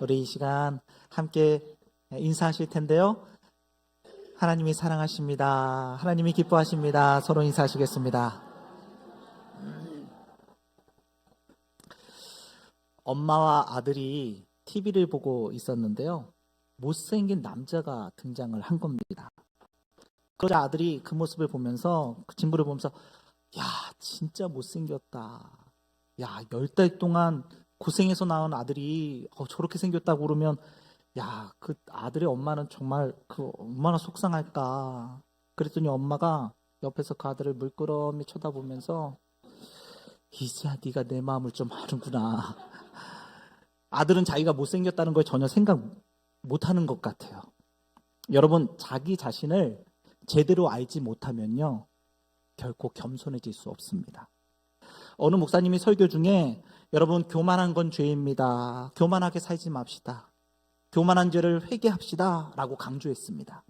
우리 이 시간 함께 인사하실 텐데요. 하나님이 사랑하십니다. 하나님이 기뻐하십니다. 서로 인사하시겠습니다. 엄마와 아들이 TV를 보고 있었는데요. 못생긴 남자가 등장을 한 겁니다. 그러자 아들이 그 모습을 보면서, 그 친구를 보면서, 야, 진짜 못생겼다. 야, 10달 동안 고생해서 낳은 아들이 저렇게 생겼다고 그러면, 야, 그 아들의 엄마는 정말 얼마나 속상할까. 그랬더니 엄마가 옆에서 그 아들을 물끄러미 쳐다보면서, 이제야 네가 내 마음을 좀 아는구나. 아들은 자기가 못생겼다는 걸 전혀 생각 못하는 것 같아요. 여러분, 자기 자신을 제대로 알지 못하면요, 결코 겸손해질 수 없습니다. 어느 목사님이 설교 중에, 여러분, 교만한 건 죄입니다. 교만하게 살지 맙시다. 교만한 죄를 회개합시다 라고 강조했습니다.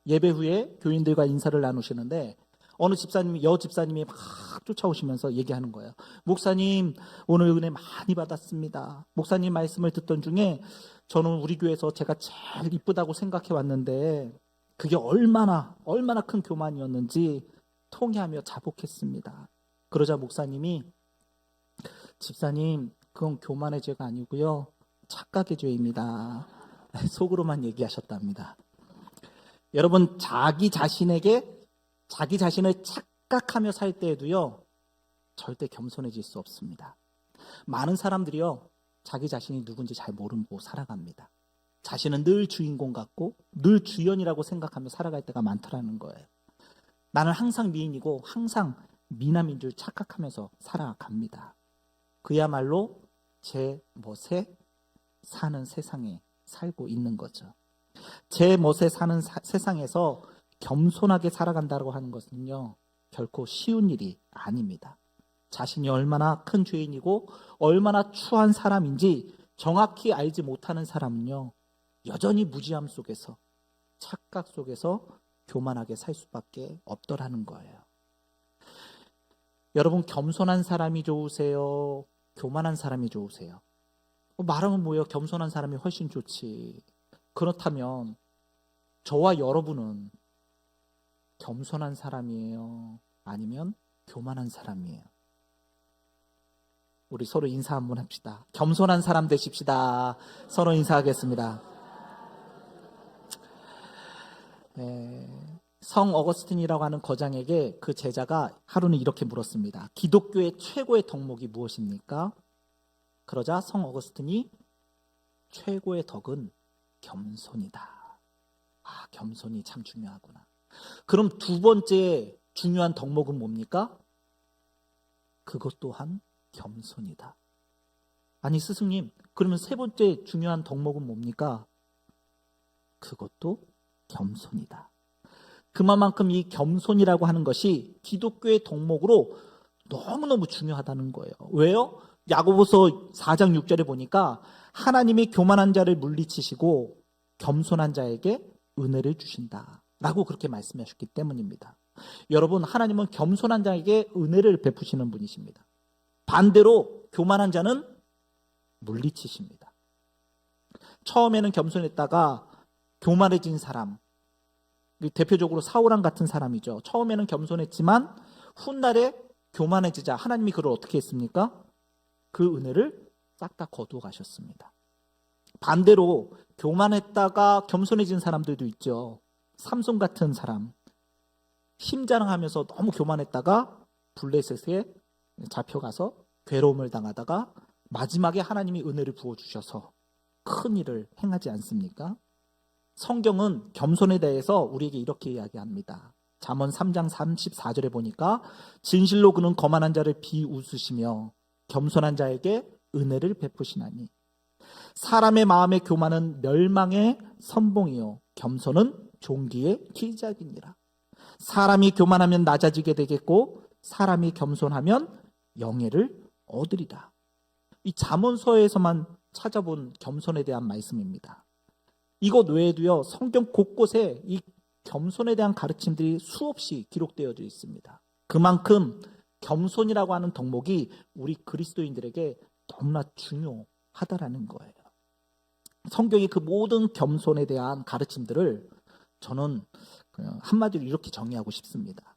예배 후에 교인들과 인사를 나누시는데 어느 집사님이, 여집사님이 막 쫓아오시면서 얘기하는 거예요. 목사님, 오늘 은혜 많이 받았습니다. 목사님 말씀을 듣던 중에 저는 우리 교회에서 제가 제일 이쁘다고 생각해 왔는데 그게 얼마나 큰 교만이었는지 통회하며 자복했습니다. 그러자 목사님이, 집사님, 그건 교만의 죄가 아니고요, 착각의 죄입니다. 속으로만 얘기하셨답니다. 여러분, 자기 자신을 착각하며 살 때에도요, 절대 겸손해질 수 없습니다. 많은 사람들이요, 자기 자신이 누군지 잘 모르고 살아갑니다. 자신은 늘 주인공 같고 늘 주연이라고 생각하며 살아갈 때가 많더라는 거예요. 나는 항상 미인이고 항상 미남인 줄 착각하면서 살아갑니다. 그야말로 제 멋에 사는 세상에 살고 있는 거죠. 제 멋에 사는 세상에서 겸손하게 살아간다고 하는 것은요, 결코 쉬운 일이 아닙니다. 자신이 얼마나 큰 죄인이고 얼마나 추한 사람인지 정확히 알지 못하는 사람은요, 여전히 무지함 속에서, 착각 속에서 교만하게 살 수밖에 없더라는 거예요. 여러분, 겸손한 사람이 좋으세요? 교만한 사람이 좋으세요? 말하면 뭐예요? 겸손한 사람이 훨씬 좋지. 그렇다면 저와 여러분은 겸손한 사람이에요? 아니면 교만한 사람이에요? 우리 서로 인사 한번 합시다. 겸손한 사람 되십시다. 서로 인사하겠습니다. 성 어거스틴이라고 하는 거장에게 그 제자가 하루는 이렇게 물었습니다. 기독교의 최고의 덕목이 무엇입니까? 그러자 성 어거스틴이, 최고의 덕은 겸손이다. 아, 겸손이 참 중요하구나. 그럼 두 번째 중요한 덕목은 뭡니까? 그것 또한 겸손이다. 아니 스승님, 그러면 세 번째 중요한 덕목은 뭡니까? 그것도 겸손이다. 그만큼 이 겸손이라고 하는 것이 기독교의 덕목으로 너무너무 중요하다는 거예요. 왜요? 야고보서 4장 6절에 보니까 하나님이 교만한 자를 물리치시고 겸손한 자에게 은혜를 주신다 라고 그렇게 말씀하셨기 때문입니다. 여러분, 하나님은 겸손한 자에게 은혜를 베푸시는 분이십니다. 반대로 교만한 자는 물리치십니다. 처음에는 겸손했다가 교만해진 사람, 대표적으로 사울왕 같은 사람이죠. 처음에는 겸손했지만 훗날에 교만해지자 하나님이 그를 어떻게 했습니까? 그 은혜를 싹 다 거두어 가셨습니다. 반대로 교만했다가 겸손해진 사람들도 있죠. 삼손 같은 사람, 힘자랑하면서 너무 교만했다가 블레셋에 잡혀가서 괴로움을 당하다가 마지막에 하나님이 은혜를 부어주셔서 큰 일을 행하지 않습니까? 성경은 겸손에 대해서 우리에게 이렇게 이야기합니다. 잠언 3장 34절에 보니까 진실로 그는 거만한 자를 비웃으시며 겸손한 자에게 은혜를 베푸시나니 사람의 마음의 교만은 멸망의 선봉이요 겸손은 종기의 기작이니라. 사람이 교만하면 낮아지게 되겠고 사람이 겸손하면 영예를 얻으리라. 이 잠언서에서만 찾아본 겸손에 대한 말씀입니다. 이것 외에도요, 성경 곳곳에 이 겸손에 대한 가르침들이 수없이 기록되어져 있습니다. 그만큼 겸손이라고 하는 덕목이 우리 그리스도인들에게 너무나 중요하다라는 거예요. 성경의 그 모든 겸손에 대한 가르침들을 저는 그냥 한마디로 이렇게 정의하고 싶습니다.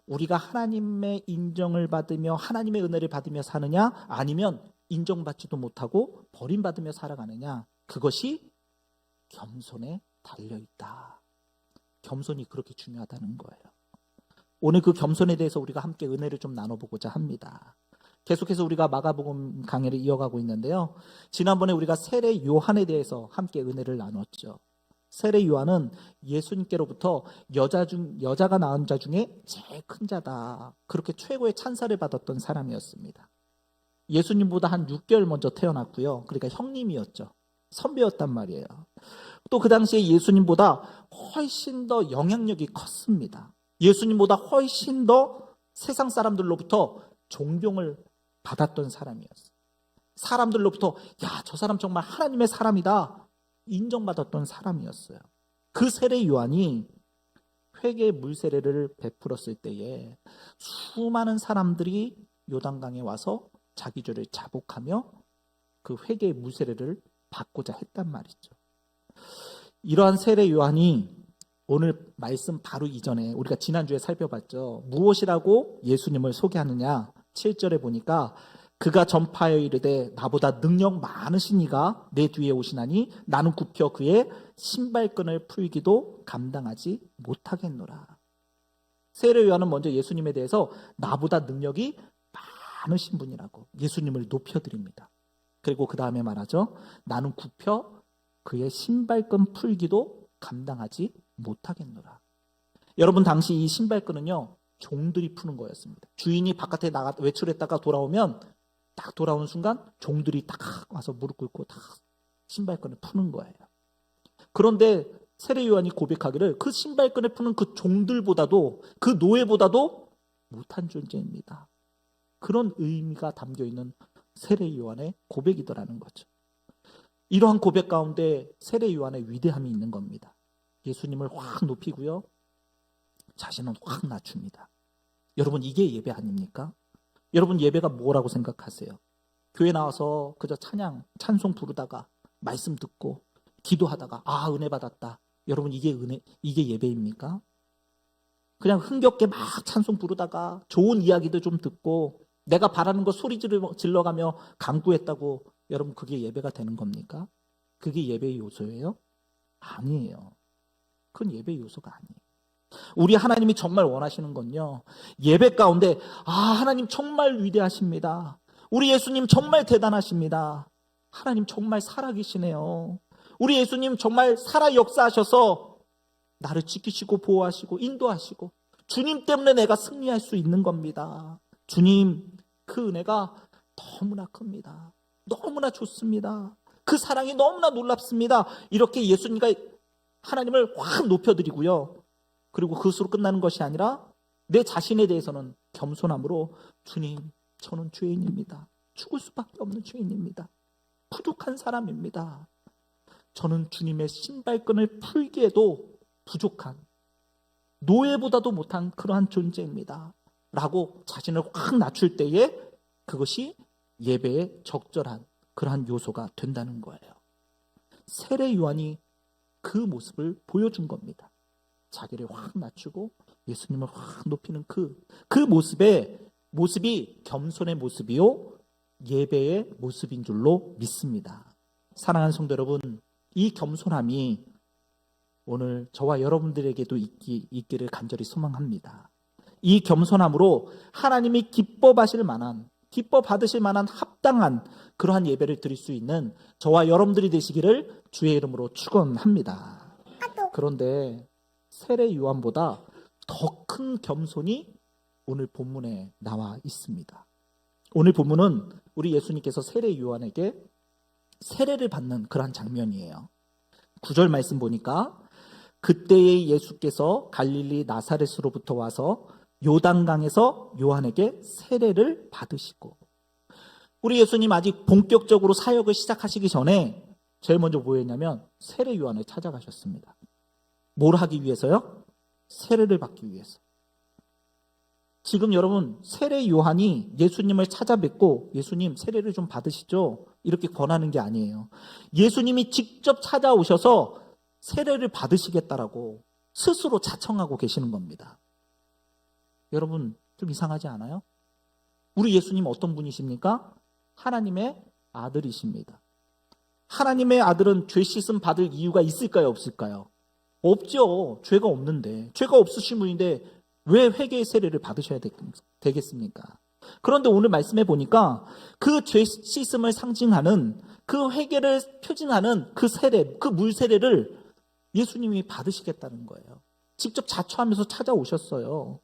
우리가 하나님의 인정을 받으며 하나님의 은혜를 받으며 사느냐, 아니면 인정받지도 못하고 버림받으며 살아가느냐, 그것이 겸손에 달려있다. 겸손이 그렇게 중요하다는 거예요. 오늘 그 겸손에 대해서 우리가 함께 은혜를 좀 나눠보고자 합니다. 계속해서 우리가 마가복음 강해를 이어가고 있는데요. 지난번에 우리가 세례 요한에 대해서 함께 은혜를 나눴죠. 세례 요한은 예수님께로부터 여자가 낳은 자 중에 제일 큰 자다, 그렇게 최고의 찬사를 받았던 사람이었습니다. 예수님보다 한 6개월 먼저 태어났고요. 그러니까 형님이었죠. 선배였단 말이에요. 또 그 당시에 예수님보다 훨씬 더 영향력이 컸습니다. 예수님보다 훨씬 더 세상 사람들로부터 존경을 받았던 사람이었어요. 사람들로부터 야, 저 사람 정말 하나님의 사람이다 인정받았던 사람이었어요. 그 세례 요한이 회개 물세례를 베풀었을 때에 수많은 사람들이 요단강에 와서 자기 죄를 자복하며 그 회개 물세례를 받고자 했단 말이죠. 이러한 세례 요한이 오늘 말씀 바로 이전에 우리가 지난주에 살펴봤죠. 무엇이라고 예수님을 소개하느냐, 7절에 보니까 그가 전파하여 이르되 나보다 능력 많으신 이가 내 뒤에 오시나니 나는 굽혀 그의 신발끈을 풀기도 감당하지 못하겠노라. 세례 요한은 먼저 예수님에 대해서 나보다 능력이 많으신 분이라고 예수님을 높여드립니다. 그리고 그 다음에 말하죠. 나는 굽혀 그의 신발끈 풀기도 감당하지 못하겠노라. 여러분, 당시 이 신발끈은요, 종들이 푸는 거였습니다. 주인이 바깥에 외출했다가 돌아오면 딱 돌아오는 순간 종들이 딱 와서 무릎 꿇고 딱 신발끈을 푸는 거예요. 그런데 세례 요한이 고백하기를 그 신발끈을 푸는 그 종들보다도, 그 노예보다도 못한 존재입니다. 그런 의미가 담겨 있는 세례 요한의 고백이더라는 거죠. 이러한 고백 가운데 세례 요한의 위대함이 있는 겁니다. 예수님을 확 높이고요, 자신은 확 낮춥니다. 여러분, 이게 예배 아닙니까? 여러분, 예배가 뭐라고 생각하세요? 교회 나와서 그저 찬송 부르다가 말씀 듣고 기도하다가 아, 은혜 받았다. 여러분, 이게 예배입니까? 그냥 흥겹게 막 찬송 부르다가 좋은 이야기도 좀 듣고 내가 바라는 거 소리 질러가며 간구했다고 여러분, 그게 예배가 되는 겁니까? 그게 예배의 요소예요? 아니에요. 그건 예배의 요소가 아니에요. 우리 하나님이 정말 원하시는 건요, 예배 가운데 아, 하나님 정말 위대하십니다. 우리 예수님 정말 대단하십니다. 하나님 정말 살아계시네요. 우리 예수님 정말 살아 역사하셔서 나를 지키시고 보호하시고 인도하시고 주님 때문에 내가 승리할 수 있는 겁니다. 주님, 그 은혜가 너무나 큽니다. 너무나 좋습니다. 그 사랑이 너무나 놀랍습니다. 이렇게 예수님과 하나님을 확 높여드리고요, 그리고 그것으로 끝나는 것이 아니라 내 자신에 대해서는 겸손함으로 주님, 저는 죄인입니다. 죽을 수밖에 없는 죄인입니다. 부족한 사람입니다. 저는 주님의 신발끈을 풀기에도 부족한, 노예보다도 못한 그러한 존재입니다. 라고 자신을 확 낮출 때에 그것이 예배에 적절한 그러한 요소가 된다는 거예요. 세례 요한이 그 모습을 보여준 겁니다. 자기를 확 낮추고 예수님을 확 높이는 그 모습이 겸손의 모습이요, 예배의 모습인 줄로 믿습니다. 사랑하는 성도 여러분, 이 겸손함이 오늘 저와 여러분들에게도 있기를 간절히 소망합니다. 이 겸손함으로 하나님이 기뻐 받으실 만한 합당한 그러한 예배를 드릴 수 있는 저와 여러분들이 되시기를 주의 이름으로 축원합니다. 그런데 세례 요한보다 더 큰 겸손이 오늘 본문에 나와 있습니다. 오늘 본문은 우리 예수님께서 세례 요한에게 세례를 받는 그러한 장면이에요. 9절 말씀 보니까 그때에 예수께서 갈릴리 나사렛으로부터 와서 요단강에서 요한에게 세례를 받으시고, 우리 예수님 아직 본격적으로 사역을 시작하시기 전에 제일 먼저 뭐 했냐면 세례 요한을 찾아가셨습니다. 뭘 하기 위해서요? 세례를 받기 위해서. 지금 여러분, 세례 요한이 예수님을 찾아뵙고 예수님 세례를 좀 받으시죠? 이렇게 권하는 게 아니에요. 예수님이 직접 찾아오셔서 세례를 받으시겠다라고 스스로 자청하고 계시는 겁니다. 여러분 좀 이상하지 않아요? 우리 예수님 어떤 분이십니까? 하나님의 아들이십니다. 하나님의 아들은 죄 씻음 받을 이유가 있을까요? 없을까요? 없죠. 죄가 없는데. 죄가 없으신 분인데 왜 회개의 세례를 받으셔야 되겠습니까? 그런데 오늘 말씀해 보니까 그 죄 씻음을 상징하는 그 회개를 표징하는 그 세례, 그 물 세례를 예수님이 받으시겠다는 거예요. 직접 자처하면서 찾아오셨어요.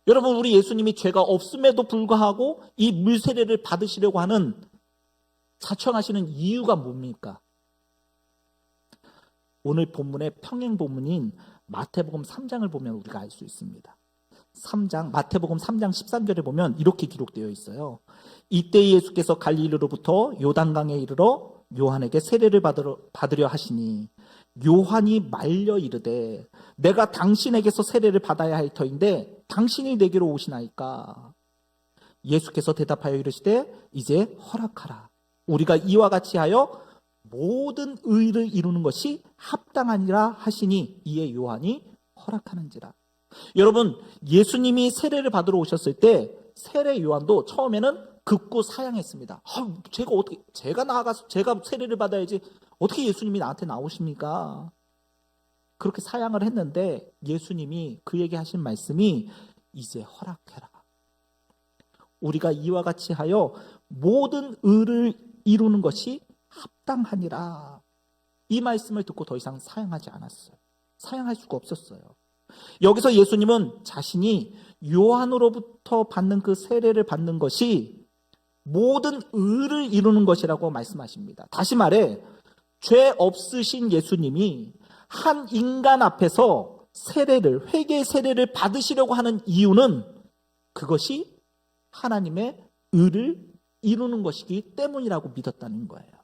여러분 우리 예수님이 죄가 없음에도 불구하고 이 물 세례를 받으시려고 하는 자청하시는 이유가 뭡니까? 오늘 본문의 평행 본문인 마태복음 3장을 보면 우리가 알 수 있습니다. 마태복음 3장 13절에 보면 이렇게 기록되어 있어요. 이때 예수께서 갈릴리로부터 요단강에 이르러 요한에게 세례를 받으려 하시니 요한이 말려 이르되 내가 당신에게서 세례를 받아야 할 터인데 당신이 내게로 오시나이까. 예수께서 대답하여 이르시되 이제 허락하라. 우리가 이와 같이 하여 모든 의를 이루는 것이 합당하니라 하시니 이에 요한이 허락하는지라. 여러분 예수님이 세례를 받으러 오셨을 때 세례 요한도 처음에는 극구 사양했습니다. 제가 나아가서 제가 세례를 받아야지 어떻게 예수님이 나한테 나오십니까? 그렇게 사양을 했는데 예수님이 그에게 하신 말씀이 이제 허락해라. 우리가 이와 같이 하여 모든 의를 이루는 것이 합당하니라. 이 말씀을 듣고 더 이상 사양하지 않았어요. 사양할 수가 없었어요. 여기서 예수님은 자신이 요한으로부터 받는 그 세례를 받는 것이 모든 의를 이루는 것이라고 말씀하십니다. 다시 말해 죄 없으신 예수님이 한 인간 앞에서 회개의 세례를 받으시려고 하는 이유는 그것이 하나님의 의를 이루는 것이기 때문이라고 믿었다는 거예요.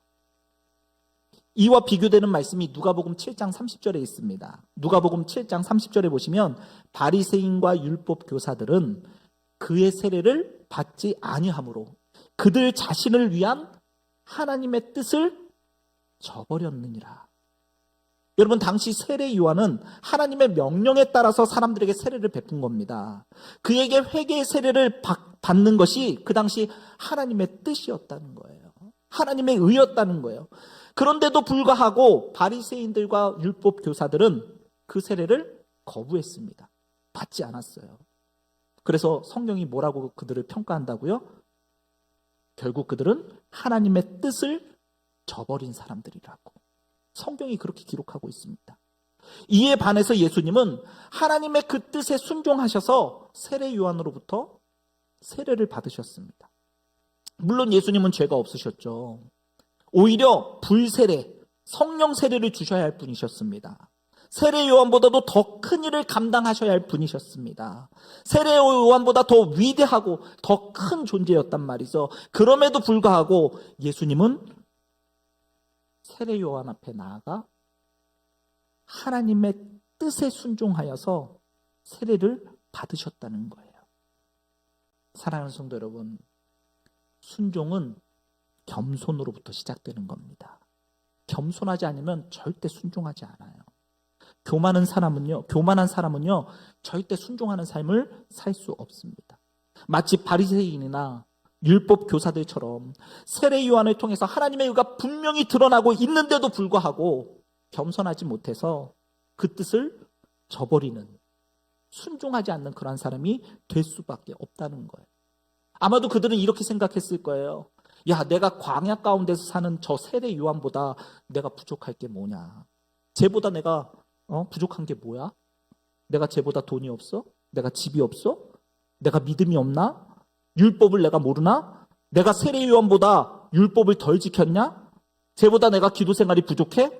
이와 비교되는 말씀이 누가복음 7장 30절에 있습니다. 누가복음 7장 30절에 보시면 바리새인과 율법 교사들은 그의 세례를 받지 아니하므로 그들 자신을 위한 하나님의 뜻을 저버렸느니라. 여러분 당시 세례 요한은 하나님의 명령에 따라서 사람들에게 세례를 베푼 겁니다. 그에게 회개의 세례를 받는 것이 그 당시 하나님의 뜻이었다는 거예요. 하나님의 의였다는 거예요. 그런데도 불구하고 바리새인들과 율법 교사들은 그 세례를 거부했습니다. 받지 않았어요. 그래서 성경이 뭐라고 그들을 평가한다고요? 결국 그들은 하나님의 뜻을 저버린 사람들이라고 성경이 그렇게 기록하고 있습니다. 이에 반해서 예수님은 하나님의 그 뜻에 순종하셔서 세례 요한으로부터 세례를 받으셨습니다. 물론 예수님은 죄가 없으셨죠. 오히려 불세례, 성령 세례를 주셔야 할 분이셨습니다. 세례 요한보다도 더 큰 일을 감당하셔야 할 분이셨습니다. 세례 요한보다 더 위대하고 더 큰 존재였단 말이죠. 그럼에도 불구하고 예수님은 세례 요한 앞에 나아가 하나님의 뜻에 순종하여서 세례를 받으셨다는 거예요. 사랑하는 성도 여러분, 순종은 겸손으로부터 시작되는 겁니다. 겸손하지 않으면 절대 순종하지 않아요. 교만한 사람은요 절대 순종하는 삶을 살 수 없습니다. 마치 바리새인이나 율법 교사들처럼 세례 요한을 통해서 하나님의 의가 분명히 드러나고 있는데도 불구하고 겸손하지 못해서 그 뜻을 저버리는, 순종하지 않는 그런 사람이 될 수밖에 없다는 거예요. 아마도 그들은 이렇게 생각했을 거예요. 야, 내가 광야 가운데서 사는 저 세례 요한보다 내가 부족할 게 뭐냐? 쟤보다 내가 부족한 게 뭐야? 내가 쟤보다 돈이 없어? 내가 집이 없어? 내가 믿음이 없나? 율법을 내가 모르나? 내가 세례 요한보다 율법을 덜 지켰냐? 쟤보다 내가 기도 생활이 부족해?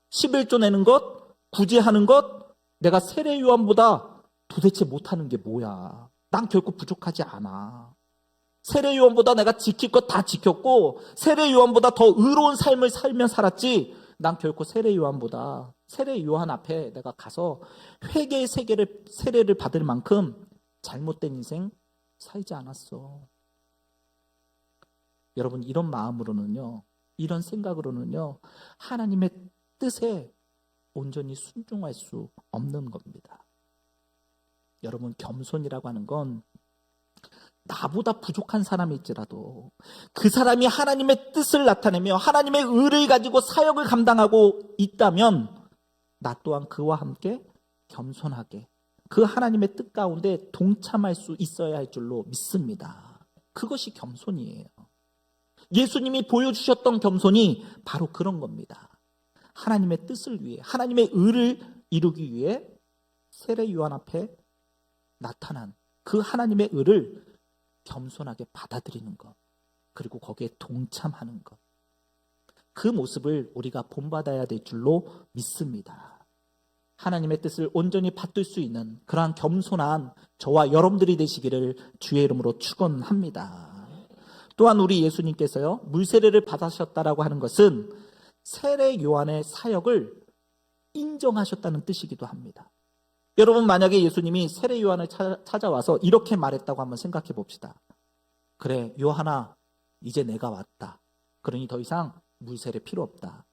11조 내는 것? 구제하는 것? 내가 세례 요한보다 도대체 못하는 게 뭐야? 난 결코 부족하지 않아. 세례 요한보다 내가 지킬 것 다 지켰고 세례 요한보다 더 의로운 삶을 살며 살았지 난 결코 세례 요한 앞에 내가 가서 회개의 세례를 받을 만큼 잘못된 인생 살지 않았어. 여러분 이런 마음으로는요 이런 생각으로는요, 하나님의 뜻에 온전히 순종할 수 없는 겁니다. 여러분, 겸손이라고 하는 건 나보다 부족한 사람일지라도 그 사람이 하나님의 뜻을 나타내며 하나님의 의를 가지고 사역을 감당하고 있다면 나 또한 그와 함께 겸손하게 그 하나님의 뜻 가운데 동참할 수 있어야 할 줄로 믿습니다. 그것이 겸손이에요. 예수님이 보여주셨던 겸손이 바로 그런 겁니다. 하나님의 뜻을 위해, 하나님의 의를 이루기 위해 세례 요한 앞에 나타난 그 하나님의 의를 겸손하게 받아들이는 것, 그리고 거기에 동참하는 것, 그 모습을 우리가 본받아야 될 줄로 믿습니다. 하나님의 뜻을 온전히 받들 수 있는 그러한 겸손한 저와 여러분들이 되시기를 주의 이름으로 축원합니다. 또한 우리 예수님께서요, 물세례를 받으셨다라고 하는 것은 세례 요한의 사역을 인정하셨다는 뜻이기도 합니다. 여러분, 만약에 예수님이 세례 요한을 찾아와서 이렇게 말했다고 한번 생각해 봅시다. 그래, 요한아, 이제 내가 왔다. 그러니 더 이상 물세례 필요 없다.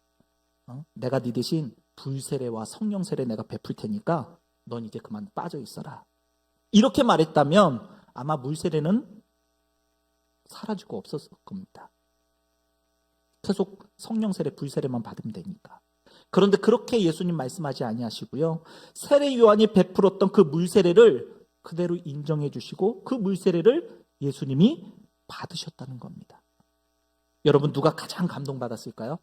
내가 네 대신 불세례와 성령 세례 내가 베풀 테니까 넌 이제 그만 빠져 있어라. 이렇게 말했다면 아마 물세례는 사라지고 없었을 겁니다. 계속 성령 세례, 불세례만 받으면 되니까. 그런데 그렇게 예수님 말씀하지 아니하시고요, 세례 요한이 베풀었던 그 물세례를 그대로 인정해 주시고 그 물세례를 예수님이 받으셨다는 겁니다. 여러분, 누가 가장 감동받았을까요?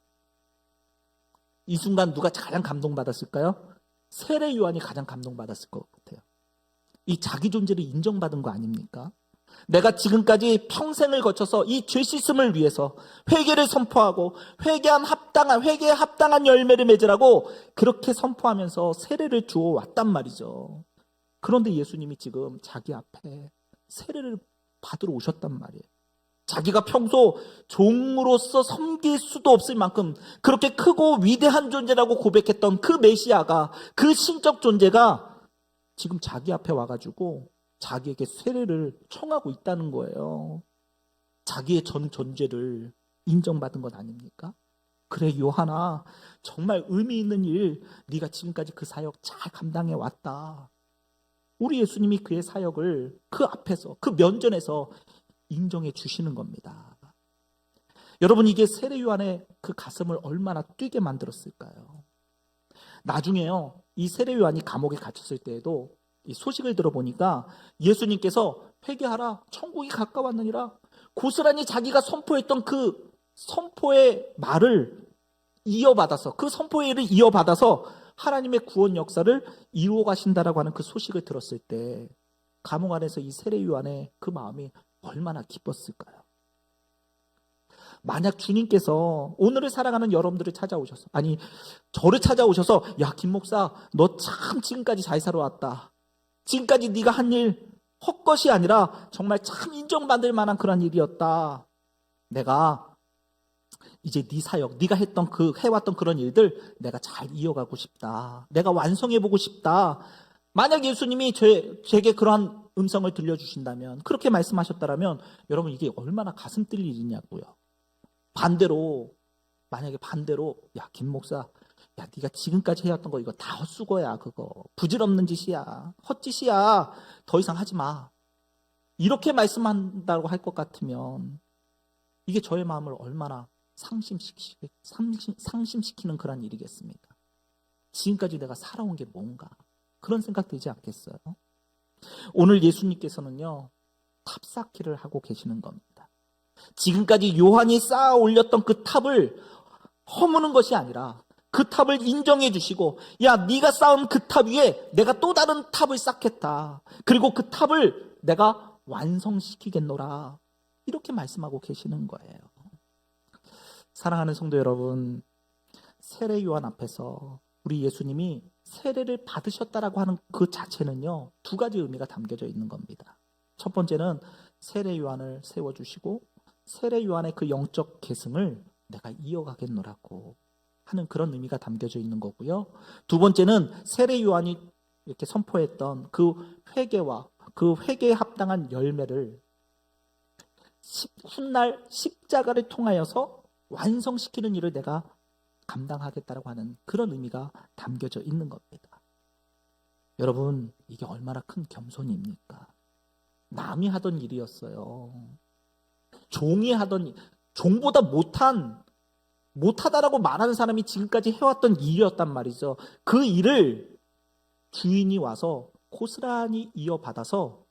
이 순간 누가 가장 감동받았을까요? 세례 요한이 가장 감동받았을 것 같아요. 이 자기 존재를 인정받은 거 아닙니까? 내가 지금까지 평생을 거쳐서 이 죄 씻음을 위해서 회개를 선포하고 회개에 합당한 열매를 맺으라고 그렇게 선포하면서 세례를 주어 왔단 말이죠. 그런데 예수님이 지금 자기 앞에 세례를 받으러 오셨단 말이에요. 자기가 평소 종으로서 섬길 수도 없을 만큼 그렇게 크고 위대한 존재라고 고백했던 그 메시아가, 그 신적 존재가 지금 자기 앞에 와가지고 자기에게 세례를 청하고 있다는 거예요. 자기의 전 존재를 인정받은 것 아닙니까? 그래, 요한아, 정말 의미 있는 일, 네가 지금까지 그 사역 잘 감당해 왔다. 우리 예수님이 그의 사역을 그 앞에서, 그 면전에서 인정해 주시는 겁니다. 여러분, 이게 세례 요한의 그 가슴을 얼마나 뛰게 만들었을까요? 나중에요, 이 세례 요한이 감옥에 갇혔을 때에도 이 소식을 들어보니까 예수님께서 회개하라, 천국이 가까웠느니라, 고스란히 자기가 선포했던 그 선포의 말을 이어받아서, 그 선포의 일을 이어받아서 하나님의 구원 역사를 이루어 가신다라고 하는 그 소식을 들었을 때 감옥 안에서 이 세례 요한의 그 마음이 얼마나 기뻤을까요? 만약 주님께서 오늘을 살아가는 여러분들을 찾아오셔서, 아니 저를 찾아오셔서, 야, 김 목사, 너 참 지금까지 잘 살아왔다. 지금까지 네가 한 일 헛것이 아니라 정말 참 인정받을 만한 그런 일이었다. 내가 이제 네 사역, 네가 해왔던 그런 일들 내가 잘 이어가고 싶다. 내가 완성해보고 싶다. 만약 예수님이 제게 그러한 음성을 들려주신다면, 그렇게 말씀하셨다면 여러분, 이게 얼마나 가슴 뛸 일이냐고요. 만약에 반대로, 야, 김 목사, 야, 네가 지금까지 해왔던 거 이거 다 헛수고야. 그거 부질없는 짓이야, 헛짓이야, 더 이상 하지 마, 이렇게 말씀한다고 할 것 같으면 이게 저의 마음을 얼마나 상심시키는 그런 일이겠습니까? 지금까지 내가 살아온 게 뭔가, 그런 생각 들지 않겠어요? 오늘 예수님께서는요, 탑쌓기를 하고 계시는 겁니다. 지금까지 요한이 쌓아 올렸던 그 탑을 허무는 것이 아니라 그 탑을 인정해 주시고, 야, 네가 쌓은 그 탑 위에 내가 또 다른 탑을 쌓겠다. 그리고 그 탑을 내가 완성시키겠노라. 이렇게 말씀하고 계시는 거예요. 사랑하는 성도 여러분, 세례 요한 앞에서 우리 예수님이 세례를 받으셨다라고 하는 그 자체는요, 두 가지 의미가 담겨져 있는 겁니다. 첫 번째는 세례 요한을 세워주시고 세례 요한의 그 영적 계승을 내가 이어가겠노라고 하는 그런 의미가 담겨져 있는 거고요. 두 번째는 세례 요한이 이렇게 선포했던 그 회개와 그 회개에 합당한 열매를 훗날 십자가를 통하여서 완성시키는 일을 내가 감당하겠다라고 하는 그런 의미가 담겨져 있는 겁니다. 여러분, 이게 얼마나 큰 겸손입니까? 남이 하던 일이었어요. 종이 하던 일, 종보다 못하다라고 말하는 사람이 지금까지 해왔던 일이었단 말이죠. 그 일을 주인이 와서 고스란히 이어받아서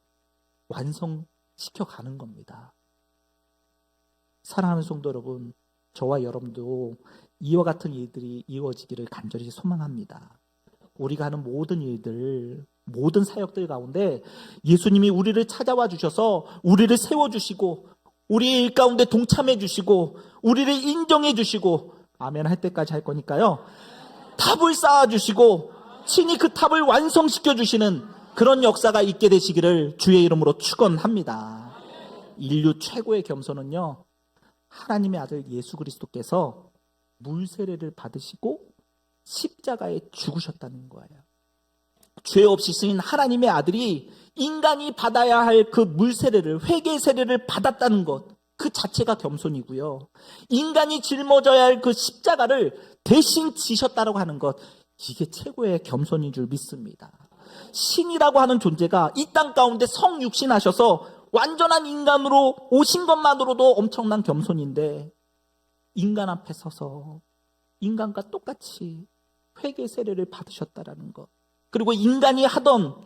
완성시켜 가는 겁니다. 사랑하는 성도 여러분, 저와 여러분도 이와 같은 일들이 이루어지기를 간절히 소망합니다. 우리가 하는 모든 일들, 모든 사역들 가운데 예수님이 우리를 찾아와 주셔서 우리를 세워주시고 우리의 일 가운데 동참해 주시고 우리를 인정해 주시고 아멘 할 때까지 할 거니까요. 탑을 쌓아 주시고 친히 그 탑을 완성시켜 주시는 그런 역사가 있게 되시기를 주의 이름으로 축원합니다. 인류 최고의 겸손은요, 하나님의 아들 예수 그리스도께서 물세례를 받으시고 십자가에 죽으셨다는 거예요. 죄 없이 쓰인 하나님의 아들이 인간이 받아야 할 그 물세례를, 회개 세례를 받았다는 것, 그 자체가 겸손이고요. 인간이 짊어져야 할 그 십자가를 대신 지셨다고 하는 것, 이게 최고의 겸손인 줄 믿습니다. 신이라고 하는 존재가 이 땅 가운데 성육신하셔서 완전한 인간으로 오신 것만으로도 엄청난 겸손인데, 인간 앞에 서서 인간과 똑같이 회개 세례를 받으셨다라는 것, 그리고 인간이 하던,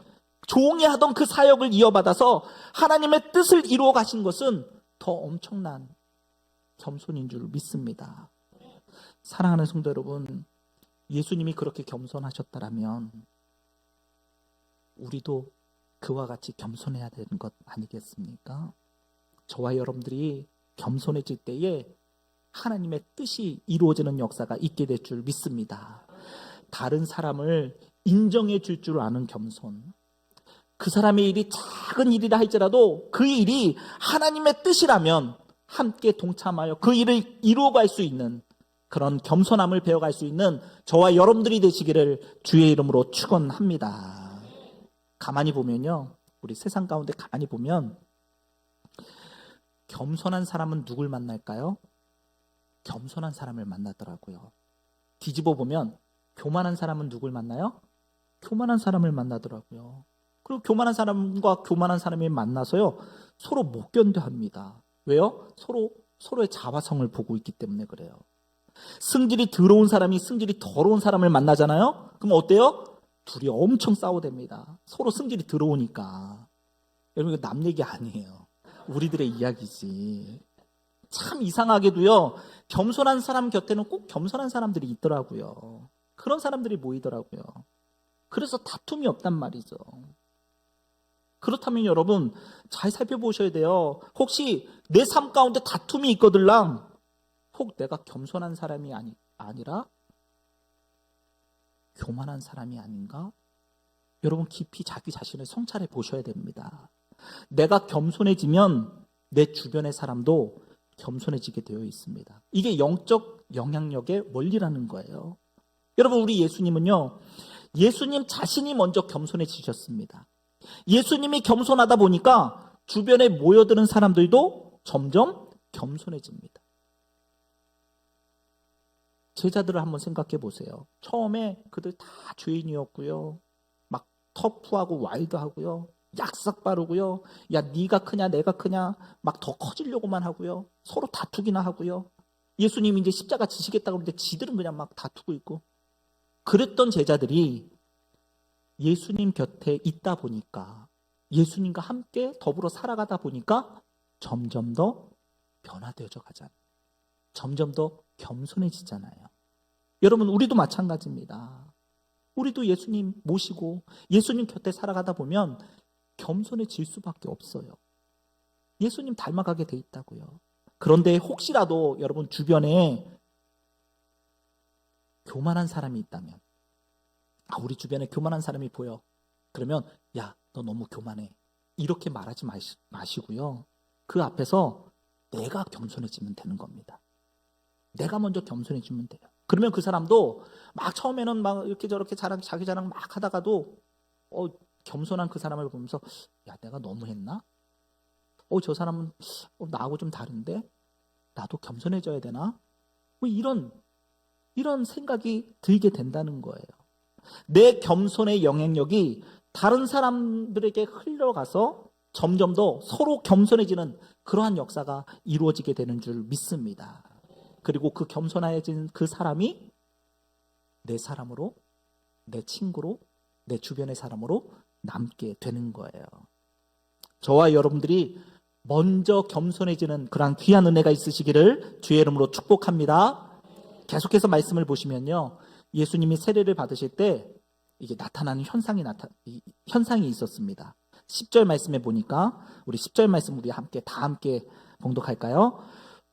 종이 하던 그 사역을 이어받아서 하나님의 뜻을 이루어 가신 것은 더 엄청난 겸손인 줄 믿습니다. 사랑하는 성도 여러분, 예수님이 그렇게 겸손하셨다라면 우리도 그와 같이 겸손해야 되는 것 아니겠습니까? 저와 여러분들이 겸손해질 때에 하나님의 뜻이 이루어지는 역사가 있게 될 줄 믿습니다. 다른 사람을 인정해 줄 줄 아는 겸손, 그 사람의 일이 작은 일이라 할지라도 그 일이 하나님의 뜻이라면 함께 동참하여 그 일을 이루어갈 수 있는 그런 겸손함을 배워갈 수 있는 저와 여러분들이 되시기를 주의 이름으로 축원합니다. 가만히 보면요, 우리 세상 가운데 가만히 보면 겸손한 사람은 누굴 만날까요? 겸손한 사람을 만나더라고요. 뒤집어 보면 교만한 사람은 누굴 만나요? 교만한 사람을 만나더라고요. 그리고 교만한 사람과 교만한 사람이 만나서요, 서로 못 견뎌합니다. 왜요? 서로의 자화성을 보고 있기 때문에 그래요. 승질이 더러운 사람이 승질이 더러운 사람을 만나잖아요? 그럼 어때요? 둘이 엄청 싸워댑니다. 서로 승질이 더러우니까. 여러분, 이거 남 얘기 아니에요. 우리들의 이야기지. 참 이상하게도요, 겸손한 사람 곁에는 꼭 겸손한 사람들이 있더라고요. 그런 사람들이 모이더라고요. 그래서 다툼이 없단 말이죠. 그렇다면 여러분, 잘 살펴보셔야 돼요. 혹시 내 삶 가운데 다툼이 있거들랑 혹 내가 겸손한 사람이 아니라 교만한 사람이 아닌가? 여러분, 깊이 자기 자신을 성찰해 보셔야 됩니다. 내가 겸손해지면 내 주변의 사람도 겸손해지게 되어 있습니다. 이게 영적 영향력의 원리라는 거예요. 여러분, 우리 예수님은요, 예수님 자신이 먼저 겸손해지셨습니다. 예수님이 겸손하다 보니까 주변에 모여드는 사람들도 점점 겸손해집니다. 제자들을 한번 생각해 보세요. 처음에 그들 다 죄인이었고요. 막 터프하고 와일드하고요. 약삭 빠르고요. 야, 네가 크냐 내가 크냐 막 더 커지려고만 하고요. 서로 다투기나 하고요. 예수님이 이제 십자가 지시겠다고 하는데 지들은 그냥 막 다투고 있고. 그랬던 제자들이 예수님 곁에 있다 보니까, 예수님과 함께 더불어 살아가다 보니까 점점 더 변화되어져 가잖아요. 점점 더 겸손해지잖아요. 여러분, 우리도 마찬가지입니다. 우리도 예수님 모시고 예수님 곁에 살아가다 보면 겸손해질 수밖에 없어요. 예수님 닮아가게 돼 있다고요. 그런데 혹시라도 여러분 주변에 교만한 사람이 있다면, 우리 주변에 교만한 사람이 보여. 그러면 야, 너 너무 교만해. 이렇게 말하지 마시고요. 그 앞에서 내가 겸손해지면 되는 겁니다. 내가 먼저 겸손해지면 돼요. 그러면 그 사람도 막 처음에는 막 이렇게 저렇게 자기 자랑 막 하다가도 겸손한 그 사람을 보면서 야, 내가 너무 했나? 저 사람은 나하고 좀 다른데? 나도 겸손해져야 되나? 뭐 이런 생각이 들게 된다는 거예요. 내 겸손의 영향력이 다른 사람들에게 흘러가서 점점 더 서로 겸손해지는 그러한 역사가 이루어지게 되는 줄 믿습니다. 그리고 그 겸손해진 그 사람이 내 사람으로, 내 친구로, 내 주변의 사람으로 남게 되는 거예요. 저와 여러분들이 먼저 겸손해지는 그러한 귀한 은혜가 있으시기를 주의 이름으로 축복합니다. 계속해서 말씀을 보시면요, 예수님이 세례를 받으실 때 이게 나타나는 현상이 있었습니다. 10절 말씀에 보니까 우리 10절 말씀 우리 다 함께 봉독할까요?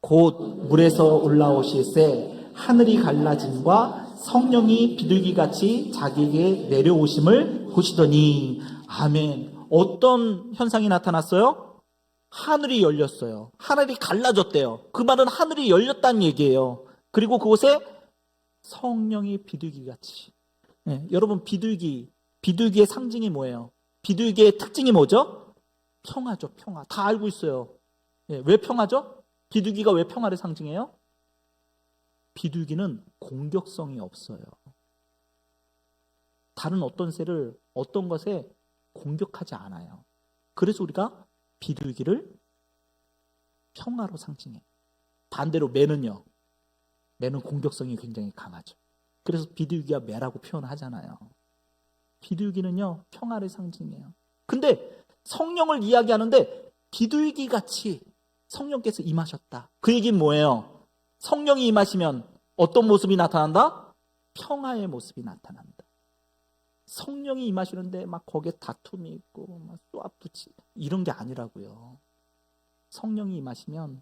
곧 물에서 올라오실새 하늘이 갈라짐과 성령이 비둘기같이 자기에게 내려오심을 보시더니. 아멘. 어떤 현상이 나타났어요? 하늘이 열렸어요. 하늘이 갈라졌대요. 그 말은 하늘이 열렸다는 얘기예요. 그리고 그곳에 성령이 비둘기같이. 여러분, 비둘기의 상징이 뭐예요? 비둘기의 특징이 뭐죠? 평화죠. 평화. 다 알고 있어요. 왜 평화죠? 비둘기가 왜 평화를 상징해요? 비둘기는 공격성이 없어요. 다른 어떤 새를 어떤 것에 공격하지 않아요. 그래서 우리가 비둘기를 평화로 상징해요. 반대로 매는요, 매는 공격성이 굉장히 강하죠. 그래서 비둘기가 매라고 표현하잖아요. 비둘기는요, 평화를 상징해요. 근데 성령을 이야기하는데 비둘기같이 성령께서 임하셨다. 그 얘기는 뭐예요? 성령이 임하시면 어떤 모습이 나타난다? 평화의 모습이 나타난다. 성령이 임하시는데 막 거기에 다툼이 있고 막 쏘아붙이 이런 게 아니라고요. 성령이 임하시면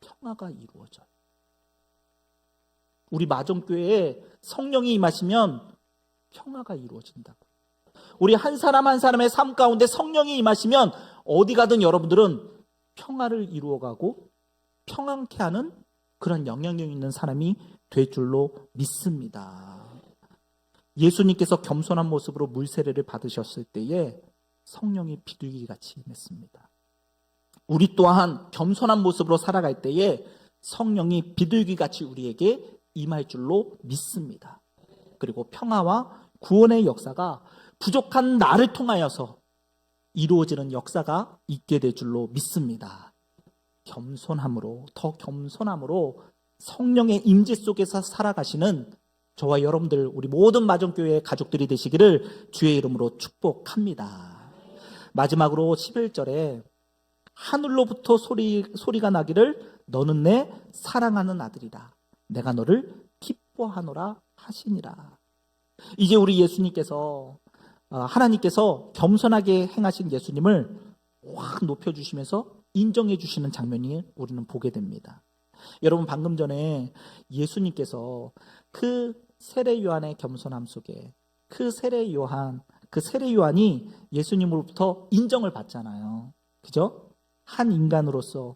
평화가 이루어져요. 우리 마정교회에 성령이 임하시면 평화가 이루어진다고. 우리 한 사람 한 사람의 삶 가운데 성령이 임하시면 어디 가든 여러분들은 평화를 이루어가고 평안케 하는 그런 영향력 있는 사람이 될 줄로 믿습니다. 예수님께서 겸손한 모습으로 물세례를 받으셨을 때에 성령이 비둘기같이 임했습니다. 우리 또한 겸손한 모습으로 살아갈 때에 성령이 비둘기같이 우리에게 임할 줄로 믿습니다. 그리고 평화와 구원의 역사가 부족한 나를 통하여서 이루어지는 역사가 있게 될 줄로 믿습니다. 겸손함으로, 더 겸손함으로 성령의 임재 속에서 살아가시는 저와 여러분들, 우리 모든 마정교회 가족들이 되시기를 주의 이름으로 축복합니다. 마지막으로 11절에 하늘로부터 소리가 나기를 너는 내 사랑하는 아들이라 내가 너를 기뻐하노라 하시니라. 이제 우리 예수님께서, 하나님께서 겸손하게 행하신 예수님을 확 높여주시면서 인정해 주시는 장면이 우리는 보게 됩니다. 여러분, 방금 전에 예수님께서 그 세례 요한의 겸손함 속에 그 세례 요한이 예수님으로부터 인정을 받잖아요. 그죠? 한 인간으로서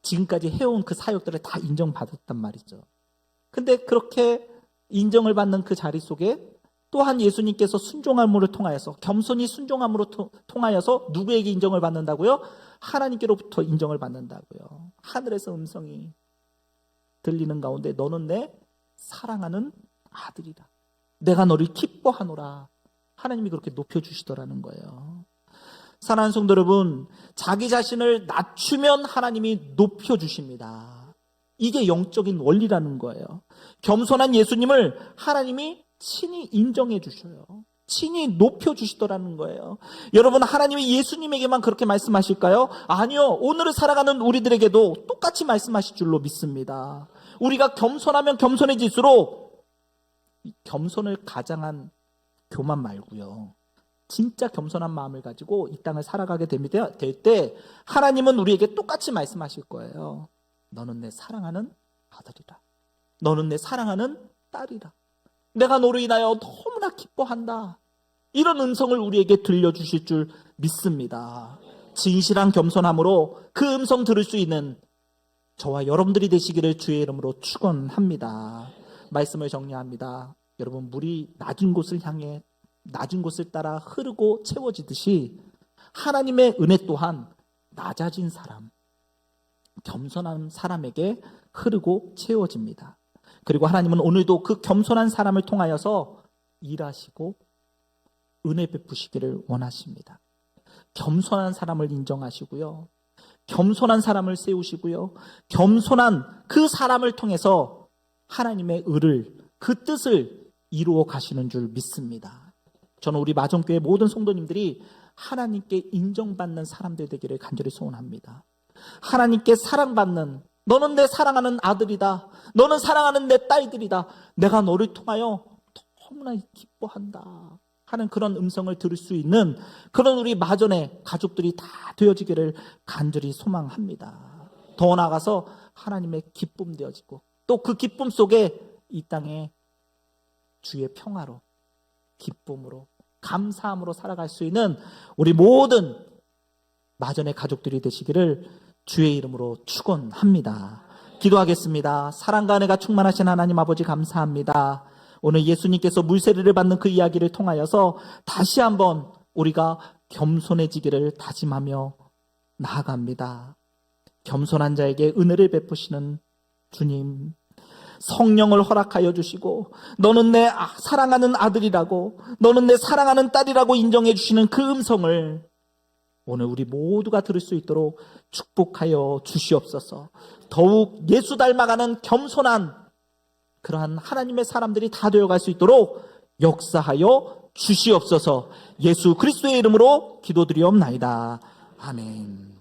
지금까지 해온 그 사역들을 다 인정받았단 말이죠. 근데 그렇게 인정을 받는 그 자리 속에 또한 예수님께서 순종함으로 통하여서, 겸손히 순종함으로 통하여서 누구에게 인정을 받는다고요? 하나님께로부터 인정을 받는다고요. 하늘에서 음성이 들리는 가운데 너는 내 사랑하는 아들이라. 내가 너를 기뻐하노라. 하나님이 그렇게 높여주시더라는 거예요. 사랑하는 성도 여러분, 자기 자신을 낮추면 하나님이 높여주십니다. 이게 영적인 원리라는 거예요. 겸손한 예수님을 하나님이 친히 인정해 주셔요. 친히 높여주시더라는 거예요. 여러분, 하나님이 예수님에게만 그렇게 말씀하실까요? 아니요. 오늘을 살아가는 우리들에게도 똑같이 말씀하실 줄로 믿습니다. 우리가 겸손하면 겸손해질수록 겸손을 가장한 교만 말고요, 진짜 겸손한 마음을 가지고 이 땅을 살아가게 될 때 하나님은 우리에게 똑같이 말씀하실 거예요. 너는 내 사랑하는 아들이라. 너는 내 사랑하는 딸이라. 내가 너로 인하여 너무나 기뻐한다. 이런 음성을 우리에게 들려주실 줄 믿습니다. 진실한 겸손함으로 그 음성 들을 수 있는 저와 여러분들이 되시기를 주의 이름으로 축원합니다. 말씀을 정리합니다. 여러분, 물이 낮은 곳을 향해 낮은 곳을 따라 흐르고 채워지듯이 하나님의 은혜 또한 낮아진 사람, 겸손한 사람에게 흐르고 채워집니다. 그리고 하나님은 오늘도 그 겸손한 사람을 통하여서 일하시고 은혜 베푸시기를 원하십니다. 겸손한 사람을 인정하시고요. 겸손한 사람을 세우시고요. 겸손한 그 사람을 통해서 하나님의 의를, 그 뜻을 이루어 가시는 줄 믿습니다. 저는 우리 마정교회 모든 성도님들이 하나님께 인정받는 사람들 되기를 간절히 소원합니다. 하나님께 사랑받는, 너는 내 사랑하는 아들이다, 너는 사랑하는 내 딸들이다, 내가 너를 통하여 너무나 기뻐한다 하는 그런 음성을 들을 수 있는 그런 우리 마전의 가족들이 다 되어지기를 간절히 소망합니다. 더 나아가서 하나님의 기쁨 되어지고 또 그 기쁨 속에 이 땅에 주의 평화로, 기쁨으로, 감사함으로 살아갈 수 있는 우리 모든 마전의 가족들이 되시기를 주의 이름으로 축원합니다. 기도하겠습니다. 사랑과 은혜가 충만하신 하나님 아버지 감사합니다. 오늘 예수님께서 물세례를 받는 그 이야기를 통하여서 다시 한번 우리가 겸손해지기를 다짐하며 나아갑니다. 겸손한 자에게 은혜를 베푸시는 주님, 성령을 허락하여 주시고 너는 내 사랑하는 아들이라고, 너는 내 사랑하는 딸이라고 인정해 주시는 그 음성을 오늘 우리 모두가 들을 수 있도록 축복하여 주시옵소서. 더욱 예수 닮아가는 겸손한 그러한 하나님의 사람들이 다 되어갈 수 있도록 역사하여 주시옵소서. 예수 그리스도의 이름으로 기도드리옵나이다. 아멘.